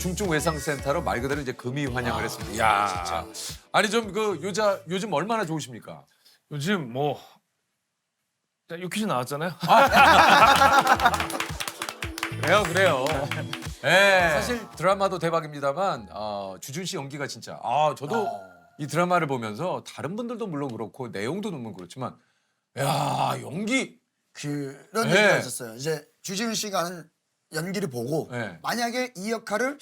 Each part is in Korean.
중증외상센터로 말 그대로 이제 금이 환영을 했습니다. 이야, 진짜. 아니 좀 그 요즘 얼마나 좋으십니까? 요즘 뭐 유퀴즈 나왔잖아요. 그래요. 예. 사실 드라마도 대박입니다만 주준 씨 연기가 진짜 저도 이 드라마를 보면서 다른 분들도 물론 그렇고 내용도 너무 그렇지만 야 연기 그런 네. 얘기가 있었어요. 이제 주지훈 씨가 하는 연기를 보고 네. 만약에 이 역할을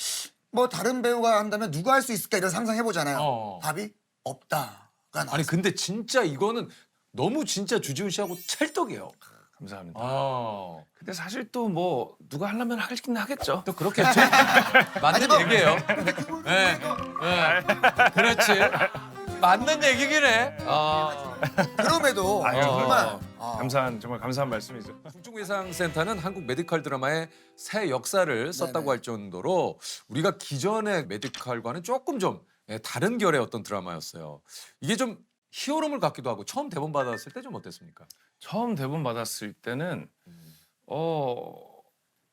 뭐 다른 배우가 한다면 누가 할 수 있을까 이런 상상해 보잖아요. 답이 없다가 나왔어요. 아니 근데 진짜 이거는 너무 진짜 주지훈 씨하고 찰떡이에요. 감사합니다. 근데 사실 또 뭐 누가 하려면 하긴 하겠죠. 또 그렇겠죠. 맞는 뭐, 얘기예요. 네. 그렇지. 맞는 얘기긴 해. 그럼에도 정말 정말 감사한 말씀이죠. 중증외상센터는 한국 메디컬 드라마의 새 역사를 썼다고 할 정도로 우리가 기존의 메디컬과는 조금 좀 다른 결의 어떤 드라마였어요. 이게 좀 히어로물 같기도 하고 처음 대본 받았을 때 좀 어땠습니까? 처음 대본 받았을 때는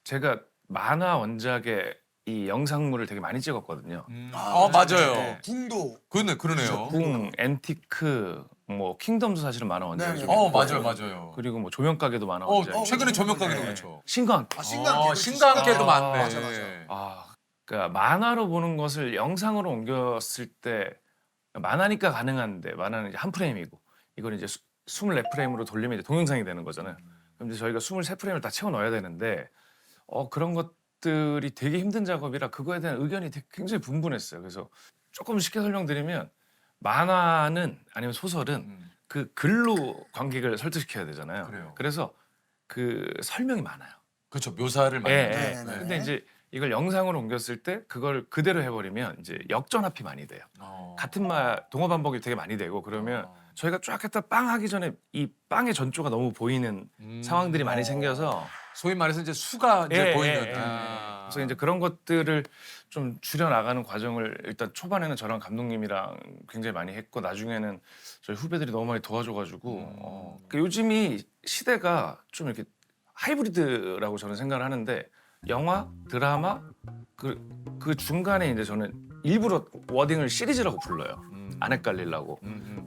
제가 만화 원작의 이 영상물을 되게 많이 찍었거든요. 맞아요. 궁도 그러네요. 궁, 앤티크, 뭐 킹덤도 사실은 만화 원작이고. 네. 맞아요. 그리고 뭐 조명가게도 만화 원작. 최근에 그렇죠. 조명가게도 네. 그렇죠. 신광. 신강계도 많네. 맞아. 그러니까 만화로 보는 것을 영상으로 옮겼을 때 만화니까 가능한데 만화는 이제 한 프레임이고 이걸 이제 24프레임으로 돌리면 이제 동영상이 되는 거잖아요. 그럼 이제 저희가 23프레임을 다 채워 넣어야 되는데 그런 것들이 되게 힘든 작업이라 그거에 대한 의견이 굉장히 분분했어요. 그래서 조금 쉽게 설명드리면 만화는 아니면 소설은 그 글로 관객을 설득시켜야 되잖아요. 그래요. 그래서 그 설명이 많아요. 그렇죠. 묘사를 많이. 예, 하죠. 예. 네네네. 근데 이제 이걸 영상으로 옮겼을 때 그걸 그대로 해버리면 이제 역전합이 많이 돼요. 같은 말 동어 반복이 되게 많이 되고 그러면 저희가 쫙 했다 빵 하기 전에 이 빵의 전조가 너무 보이는 상황들이 많이 생겨서 소위 말해서 이제 수가 이제 예, 보이는. 예, 예. 그래서 이제 그런 것들을 좀 줄여 나가는 과정을 일단 초반에는 저랑 감독님이랑 굉장히 많이 했고 나중에는 저희 후배들이 너무 많이 도와줘가지고 그러니까 요즘이 시대가 좀 이렇게 하이브리드라고 저는 생각을 하는데 영화, 드라마 그 중간에 이제 저는 일부러 워딩을 시리즈라고 불러요. 안 헷갈리려고.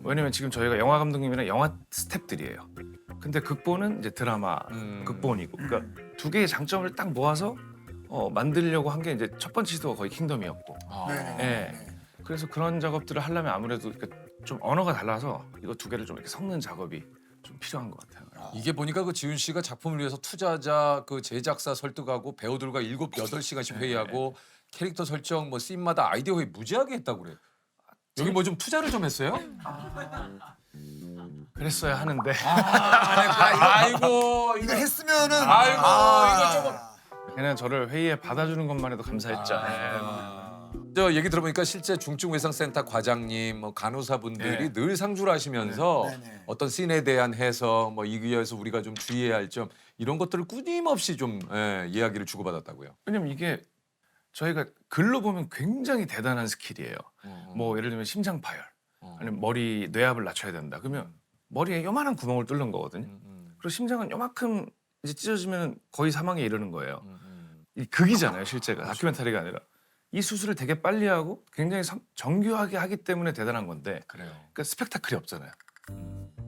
왜냐면 지금 저희가 영화 감독님이랑 영화 스탭들이에요. 근데 극본은 이제 드라마 극본이고, 그러니까 두 개의 장점을 딱 모아서 만들려고 한 게 이제 첫 번째 시도가 거의 킹덤이었고. 예. 그래서 그런 작업들을 하려면 아무래도 좀 언어가 달라서 이거 두 개를 좀 이렇게 섞는 작업이 좀 필요한 것 같아요. 이게 보니까 그 지훈 씨가 작품을 위해서 투자자, 그 제작사 설득하고 배우들과 7-8시간씩 회의하고 캐릭터 설정, 뭐 씬마다 아이디어 회의 무지하게 했다고 그래요. 여기 뭐 좀 투자를 좀 했어요? 그랬어야 하는데 아이고 이거 했으면은 이거 조금. 그냥 저를 회의에 받아주는 것만 해도 감사했죠. 저 얘기 들어보니까 실제 중증외상센터 과장님, 뭐 간호사분들이 네. 늘 상주를 하시면서 네네. 어떤 씬에 대한 해석, 뭐 이거에서 우리가 좀 주의해야 할 점 이런 것들을 끊임없이 좀 이야기를 주고받았다고요. 왜냐면 이게 저희가 글로 보면 굉장히 대단한 스킬이에요. 뭐 예를 들면 심장 파열, 아니면 머리 뇌압을 낮춰야 된다. 그러면 머리에 요만한 구멍을 뚫는 거거든요. 그리고 심장은 요만큼 이제 찢어지면 거의 사망에 이르는 거예요. 이 극이잖아요, 실제가. 다큐멘터리가 아니라. 이 수술을 되게 빨리 하고 굉장히 정교하게 하기 때문에 대단한 건데 그래요. 그러니까 스펙타클이 없잖아요.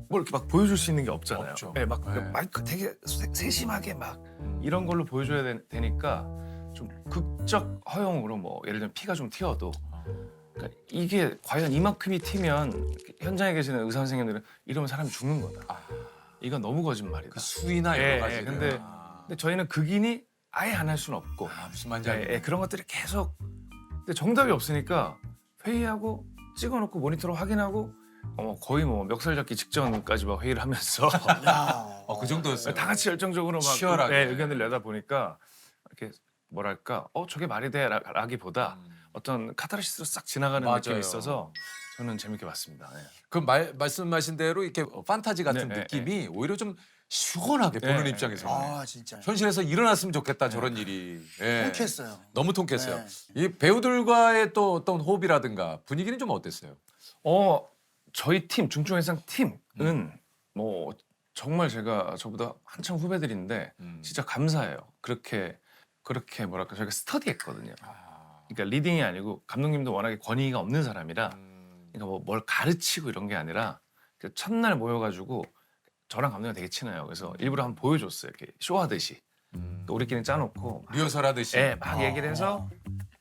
뭘 이렇게 막 보여줄 수 있는 게 없잖아요. 없죠. 네, 막 네. 마이크 되게 세심하게 막 이런 걸로 보여줘야 되니까 좀 극적 허용으로 뭐 예를 들면 피가 좀 튀어도 그러니까 이게 과연 이만큼이 튀면 현장에 계시는 의사 선생님들은 이러면 사람이 죽는 거다. 이건 너무 거짓말이다. 그 수위나 여러 예, 가지. 예, 근데 저희는 극인이 아예 안 할 수는 없고 무슨 말인지 예, 알겠네. 예, 그런 것들이 계속 근데 정답이 없으니까 회의하고 찍어놓고 모니터로 확인하고 거의 뭐 멱살 잡기 직전까지 막 회의를 하면서 그 정도였어요. 다 같이 열정적으로 막 치열하게. 예, 의견을 내다 보니까 이렇게 뭐랄까 저게 말이 돼라기보다 어떤 카타르시스로 싹 지나가는 맞아요. 느낌이 있어서 저는 재밌게 봤습니다. 예. 그 말씀하신 대로 이렇게 판타지 같은 네, 느낌이 오히려 좀 시원하게 보는 네, 입장에서 진짜 현실에서 일어났으면 좋겠다 저런 일이. 예. 통쾌했어요. 너무 통쾌했어요. 네. 이 배우들과의 또 어떤 호흡이라든가 분위기는 좀 어땠어요? 저희 팀 중증외상 팀은 뭐 정말 저보다 한참 후배들인데 진짜 감사해요. 그렇게 뭐랄까 저희가 스터디했거든요. 그러니까 리딩이 아니고 감독님도 워낙에 권위가 없는 사람이라 그러니까 뭐 뭘 가르치고 이런 게 아니라 그 첫날 모여가지고 저랑 감독님 되게 친해요. 그래서 일부러 한번 보여줬어요. 이렇게 쇼하듯이 또 우리끼리 짜놓고 리허설 하듯이. 예, 막 얘기를 해서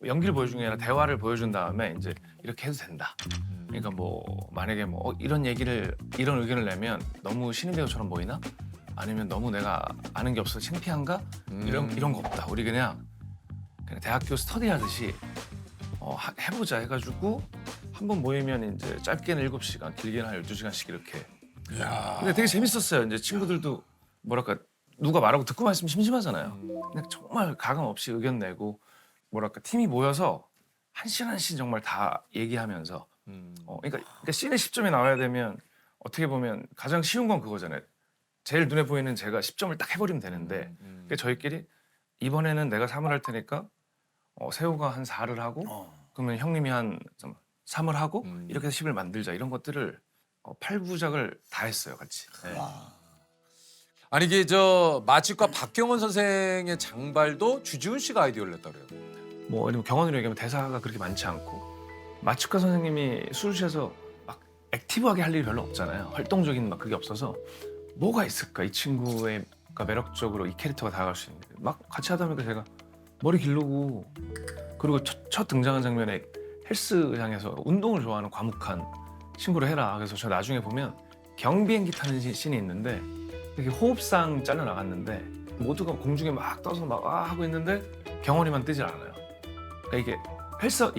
연기를 보여준 게 아니라 대화를 보여준 다음에 이제 이렇게 해도 된다. 그러니까 뭐 만약에 뭐 이런 얘기를 이런 의견을 내면 너무 신인 배우처럼 보이나? 아니면 너무 내가 아는 게 없어서 창피한가? 이런 거 없다. 우리 그냥 대학교 스터디 하듯이 해보자 해가지고 한 번 모이면 이제 짧게는 7시간, 길게는 한 12시간씩 이렇게. 야. 근데 되게 재밌었어요. 이제 친구들도 뭐랄까 누가 말하고 듣고만 있으면 심심하잖아요. 그냥 정말 가감 없이 의견 내고 뭐랄까 팀이 모여서 한 씬 한 씬 정말 다 얘기하면서 그러니까 씬에 10점이 나와야 되면 어떻게 보면 가장 쉬운 건 그거잖아요. 제일 눈에 보이는 제가 10점을 딱 해버리면 되는데 그러니까 저희끼리 이번에는 내가 3을 할 테니까 세호가 한 4를 하고 그러면 형님이 한 3을 하고 이렇게 해서 10을 만들자 이런 것들을 8부작을 다 했어요 같이. 네. 아니 이게 저 마치과 박경원 선생의 장발도 주지훈 씨가 아이디어를 냈다 그래요. 뭐 아니면 경원으로 얘기하면 대사가 그렇게 많지 않고 마취과 선생님이 수술실에서 막 액티브하게 할 일이 별로 없잖아요. 활동적인 막 그게 없어서 뭐가 있을까 이 친구가 매력적으로 이 캐릭터가 다가갈 수 있는 막 같이 하다 보니까 제가 머리 기르고 그리고 첫 등장한 장면에 헬스장에서 운동을 좋아하는 과묵한 친구를 해라. 그래서 저 나중에 보면 경비행기 타는 씬이 있는데 이렇게 호흡상 잘려 나갔는데 모두가 공중에 막 떠서 막 하고 있는데 경원이만 뜨질 않아요. 그러니까 이게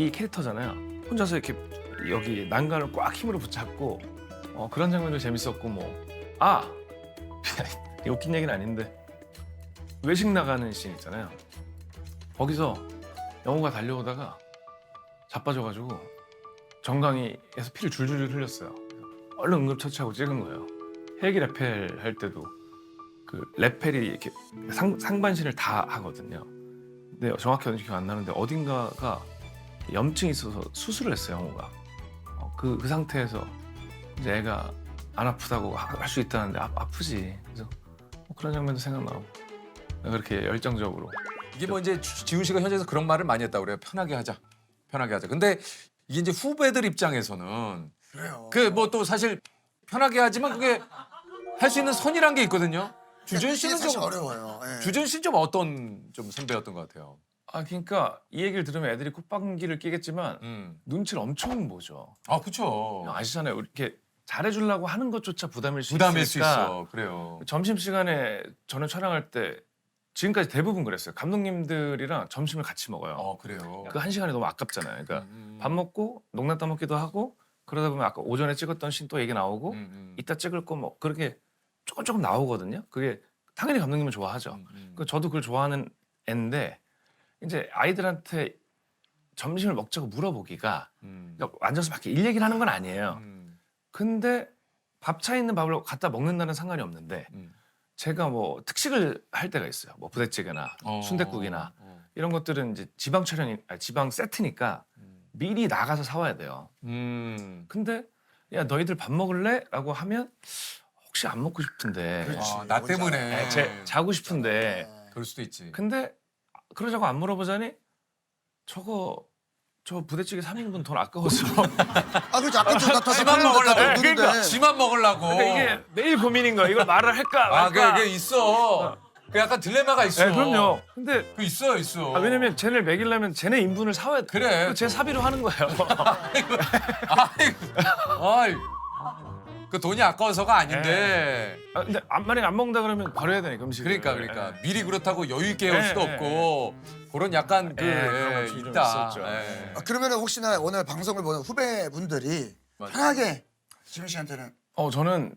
이 캐릭터잖아요. 혼자서 이렇게 여기 난간을 꽉 힘으로 붙잡고 그런 장면도 재밌었고 웃긴 얘기는 아닌데 외식 나가는 씬 있잖아요. 거기서 영호가 달려오다가 자빠져가지고 정강이에서 피를 줄줄 흘렸어요. 얼른 응급처치하고 찍은 거예요. 헬기 레펠 할 때도 그 레펠이 이렇게 상반신을 다 하거든요. 근데 정확히 어딘지 기억 안 나는데 어딘가가 염증이 있어서 수술을 했어요, 영호가. 그 상태에서 이제 애가 안 아프다고 할 수 있다는데 아프지. 그래서 그런 장면도 생각나고 그렇게 열정적으로. 이게 뭐 이제 지훈 씨가 현장에서 그런 말을 많이 했다고 그래요. 편하게 하자. 편하게 하자. 근데 이게 이제 후배들 입장에서는 그래요. 그 뭐 또 사실 편하게 하지만 그게 할 수 있는 선이란 게 있거든요. 주준 씨는 사실 좀 어려워요. 예. 주준 씨는 좀 어떤 좀 선배였던 것 같아요. 그러니까 이 얘기를 들으면 애들이 콧방귀를 끼겠지만 눈치를 엄청 보죠. 아 그렇죠. 아시잖아요. 이렇게 잘해주려고 하는 것조차 부담일 수 부담일 수 있으니까 있어. 그래요. 점심시간에 저는 촬영할 때 지금까지 대부분 그랬어요. 감독님들이랑 점심을 같이 먹어요. 그래요. 그 한 시간이 너무 아깝잖아요. 그러니까 밥 먹고 농담 따먹기도 하고 그러다 보면 아까 오전에 찍었던 씬 또 얘기 나오고 이따 찍을 거 뭐 그렇게 조금 나오거든요. 그게 당연히 감독님은 좋아하죠. 저도 그걸 좋아하는 애인데 이제 아이들한테 점심을 먹자고 물어보기가 그러니까 앉아서 막 일 얘기를 하는 건 아니에요. 근데 밥 차 있는 밥을 갖다 먹는다는 상관이 없는데 제가 뭐 특식을 할 때가 있어요. 뭐 부대찌개나 순댓국이나 이런 것들은 이제 지방 세트니까 미리 나가서 사와야 돼요. 근데 야 너희들 밥 먹을래? 라고 하면 혹시 안 먹고 싶은데 나 때문에. 자고 싶은데 그럴 수도 있지. 근데 그러자고 안 물어보자니 저 부대찌개 3인분 돈 아까워서 그렇지. 아까 좀 나타서 지만 먹으려고. 그러니까. 지만 먹으려고. 그러니까 이게 매일 고민인 거야. 이걸 말을 할까 말까. 그게 있어. 그 약간 딜레마가 있어. 네, 그럼요. 근데 그 있어. 왜냐면 쟤네를 먹이려면 쟤네 인분을 사와야 돼. 그래. 제 사비로 하는 거예요. 아이, 그 돈이 아까워서가 아닌데. 근데 만약에 안 먹는다 그러면 버려야 되니까 음식을. 그러니까 미리 그렇다고 여유 있게 올 수도 없고 그런 약간 그런 것들이 좀 있다. 있었죠. 그러면 혹시나 오늘 방송을 보는 후배분들이 맞아. 편하게 지훈 씨한테는 저는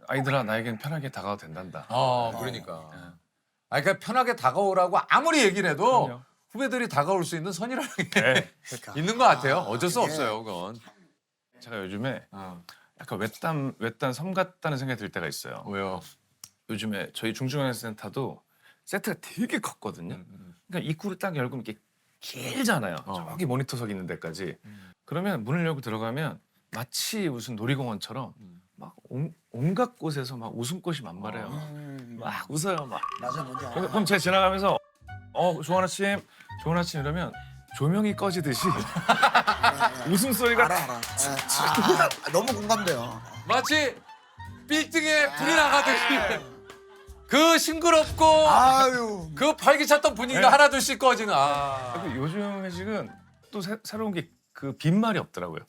아이들아 나에겐 편하게 다가도 된단다. 그러니까. 그러니까 편하게 다가오라고 아무리 얘기를 해도 그럼요. 후배들이 다가올 수 있는 선이라는 게 그러니까. 있는 것 같아요. 어쩔 수 없어요, 그건. 제가 요즘에 약간 외딴 섬 같다는 생각이 들 때가 있어요. 왜요? 요즘에 저희 중증연예센터도 세트가 되게 컸거든요. 그러니까 입구를 딱 열고 이렇게 길잖아요. 저기 모니터석 있는 데까지. 그러면 문을 열고 들어가면 마치 무슨 놀이공원처럼 막 온갖 곳에서 막 웃음꽃이 만발해요. 막 웃어요 막. 맞아 뭔지 알아. 그럼 제가 지나가면서 좋은 아침 이러면 조명이 꺼지듯이 웃음소리가 알아. 너무 공감돼요. 마치 빌딩에 불이 나가듯이 그 싱그럽고 아유. 그 활기찼던 분위기가 네. 하나둘씩 꺼지는. 아. 근데 요즘 회식은 또 새로운 게 그 빈말이 없더라고요.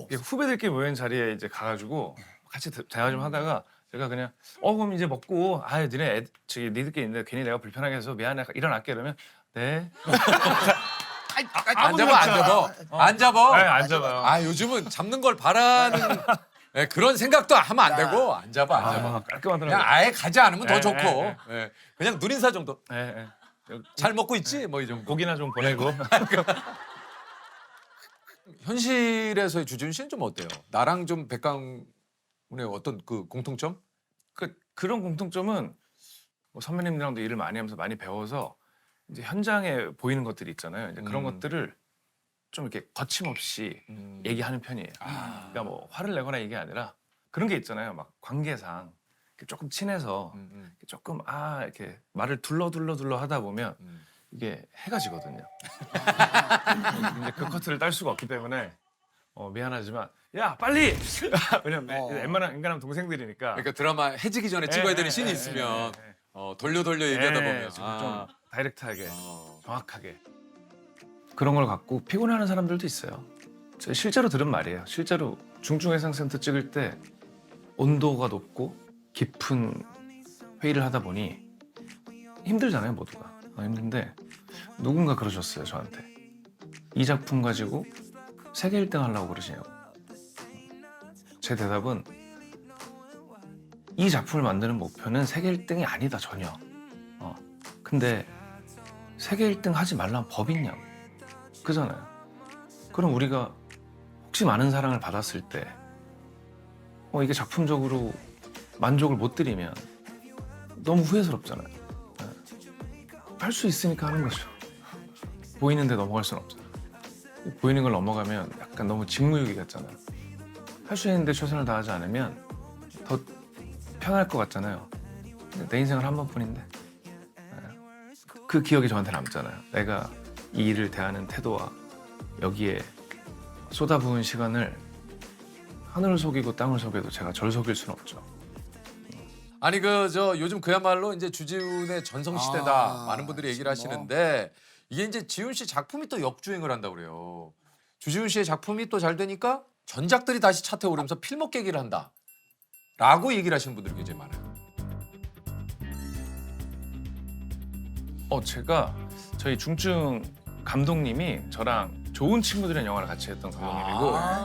이게 후배들끼리 모인 자리에 이제 가가지고 같이 대화 좀 하다가 제가 그냥 그럼 이제 먹고 니들끼리 있는데 괜히 내가 불편하게 해서 미안해 일어날게 이러면 네. 안 잡아, 안 잡아. 안 잡아. 네, 안 잡아요. 아, 요즘은 잡는 걸 바라는 그런 생각도 하면 안 되고 안 잡아, 안 잡아. 깔끔하더라고요. 그냥 아예 가지 않으면 더 네, 좋고. 네, 예. 그냥 눈인사 정도. 네. 잘 먹고 있지? 뭐 이 정도. 고기나 좀 보내고. 현실에서의 주지훈 씨는 좀 어때요? 나랑 좀 백강훈의 어떤 그 공통점? 그런 공통점은 뭐 선배님들랑도 일을 많이 하면서 많이 배워서 이제 현장에 보이는 것들이 있잖아요. 이제 그런 것들을 좀 이렇게 거침없이 얘기하는 편이에요. 그러니까 뭐 화를 내거나 이게 아니라 그런 게 있잖아요. 막 관계상 이렇게 조금 친해서 조금 이렇게 말을 둘러 하다 보면 이게 해가 지거든요. 이제 그 커트를 딸 수가 없기 때문에 미안하지만 야 빨리 왜냐면 웬만한 인간하면 동생들이니까. 그러니까 드라마 해지기 전에 찍어야 되는 씬이 있으면 돌려 얘기하다 보면 좀 다이렉트하게 정확하게 그런 걸 갖고 피곤해하는 사람들도 있어요. 제가 실제로 들은 말이에요. 실제로 중증해상센터 찍을 때 온도가 높고 깊은 회의를 하다 보니 힘들잖아요, 모두가. 힘든데 누군가 그러셨어요, 저한테. 이 작품 가지고 세계 1등 하려고 그러시냐고. 제 대답은 이 작품을 만드는 목표는 세계 1등이 아니다, 전혀. 근데 세계 1등 하지 말라는 법이 있냐고. 그잖아요. 그럼 우리가 혹시 많은 사랑을 받았을 때 이게 작품적으로 만족을 못 드리면 너무 후회스럽잖아요. 할 수 있으니까 하는 거죠. 보이는데 넘어갈 수는 없잖아요. 보이는 걸 넘어가면 약간 너무 직무유기 같잖아요. 할 수 있는데 최선을 다하지 않으면 더 편할 것 같잖아요. 근데 내 인생은 한 번뿐인데 그 기억이 저한테 남잖아요. 내가 이 일을 대하는 태도와 여기에 쏟아부은 시간을 하늘을 속이고 땅을 속여도 제가 절 속일 수는 없죠. 아니 요즘 그야말로 이제 주지훈의 전성시대다 많은 분들이 얘기를 진짜 하시는데 이게 이제 지훈 씨 작품이 또 역주행을 한다고 그래요. 주지훈 씨의 작품이 또 잘 되니까 전작들이 다시 차트에 오르면서 필목 계기를 한다 라고 얘기를 하시는 분들이 굉장히 많아요. 제가 저희 중증 감독님이 저랑 좋은 친구들이라는 영화를 같이 했던 감독님이고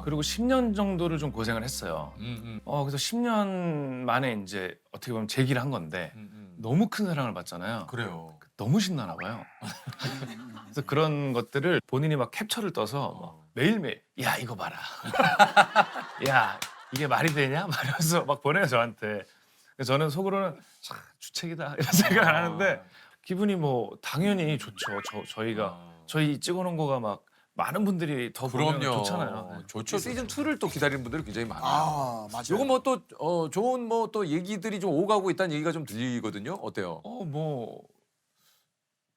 그리고 10년 정도를 좀 고생을 했어요. 그래서 10년 만에 이제 어떻게 보면 재기를 한 건데 너무 큰 사랑을 받잖아요. 그래요. 너무 신나나 봐요. 그래서 그런 것들을 본인이 막 캡처를 떠서 막 매일매일 야 이거 봐라. 야 이게 말이 되냐? 말하면서 막 보내요 저한테. 그래서 저는 속으로는 참 주책이다 이런 생각을 하는데 기분이 뭐 당연히 좋죠. 저희 찍어놓은 거가 막 많은 분들이 더 보면 그럼요. 좋잖아요. 네. 좋죠. 시즌 2를 또 기다리는 분들이 굉장히 많아요. 맞아요. 요거 뭐 또 좋은 뭐 또 얘기들이 좀 오가고 있다는 얘기가 좀 들리거든요. 어때요? 뭐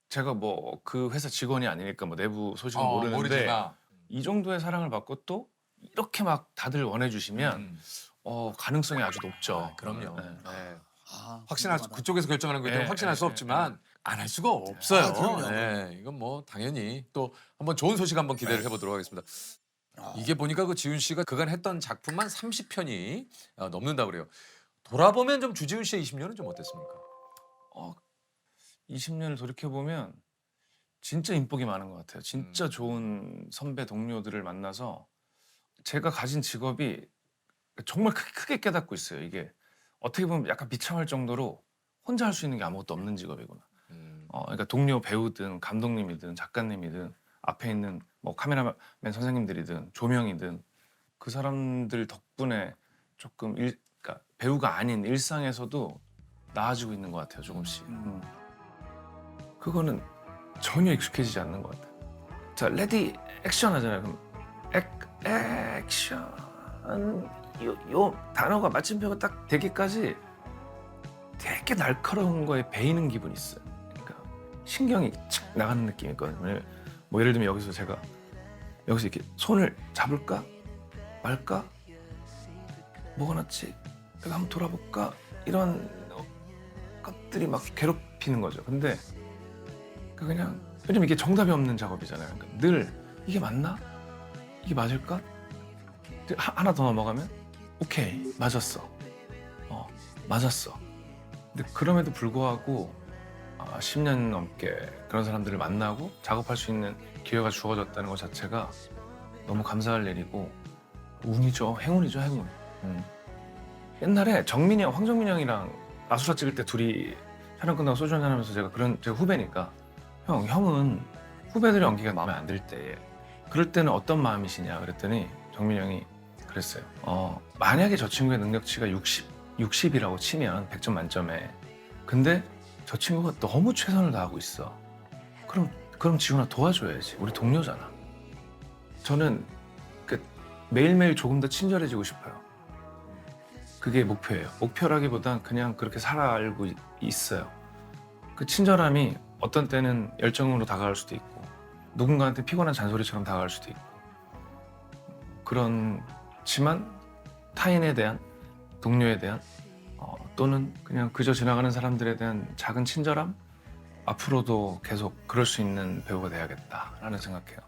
제가 뭐 그 회사 직원이 아니니까 뭐 내부 소식은 모르는데 모르지만. 이 정도의 사랑을 받고 또 이렇게 막 다들 원해주시면 가능성이 아주 높죠. 그럼요. 네. 네. 확신할 그쪽에서 결정하는 거기 때문에 네, 확신할 수 네, 없지만 안 할 수가 없어요. 그럼요. 네, 이건 뭐 당연히 또 한번 좋은 소식 한번 기대를 해보도록 하겠습니다. 이게 보니까 그 지훈 씨가 그간 했던 작품만 30편이 넘는다 그래요. 돌아보면 좀 주지훈 씨의 20년은 좀 어땠습니까? 20년을 돌이켜 보면 진짜 인복이 많은 것 같아요. 진짜 좋은 선배 동료들을 만나서 제가 가진 직업이 정말 크게 깨닫고 있어요. 이게 어떻게 보면 약간 비참할 정도로 혼자 할 수 있는 게 아무것도 없는 직업이구나. 그러니까 동료 배우든 감독님이든 작가님이든 앞에 있는 뭐 카메라맨 선생님들이든 조명이든 그 사람들 덕분에 조금 그러니까 배우가 아닌 일상에서도 나아지고 있는 것 같아요. 조금씩. 그거는 전혀 익숙해지지 않는 것 같아요. 자, 레디 액션 하잖아요. 그럼 액션 요 단어가 마침표가 딱 되기까지 되게 날카로운 거에 베이는 기분이 있어요. 그러니까 신경이 착 나가는 느낌이 있거든요. 뭐 예를 들면 여기서 제가 여기서 이렇게 손을 잡을까 말까 뭐가 낫지 여기 한번 돌아볼까 이런 것들이 막 괴롭히는 거죠. 근데 그냥 왜냐면 이게 정답이 없는 작업이잖아요. 그러니까 늘 이게 맞나 이게 맞을까 하나 더 넘어가면 오케이 맞았어 맞았어. 근데 그럼에도 불구하고 10년 넘게 그런 사람들을 만나고 작업할 수 있는 기회가 주어졌다는 것 자체가 너무 감사할 일이고 운이죠. 행운이죠. 행운. 옛날에 정민이 형, 황정민 형이랑 아수라 찍을 때 둘이 촬영 끝나고 소주 한잔 하면서 제가 후배니까 형은 후배들의 연기가 마음에 안 들 때 그럴 때는 어떤 마음이시냐 그랬더니 정민이 형이 그랬어요. 만약에 저 친구의 능력치가 60이라고 치면 100점 만점에 근데 저 친구가 너무 최선을 다하고 있어. 그럼 지훈아 도와줘야지. 우리 동료잖아. 저는 매일매일 조금 더 친절해지고 싶어요. 그게 목표예요. 목표라기보단 그냥 그렇게 살아알고 있어요. 그 친절함이 어떤 때는 열정으로 다가갈 수도 있고 누군가한테 피곤한 잔소리처럼 다가갈 수도 있고 그렇지만 타인에 대한 동료에 대한 또는 그냥 그저 지나가는 사람들에 대한 작은 친절함 앞으로도 계속 그럴 수 있는 배우가 돼야겠다라는 생각해요.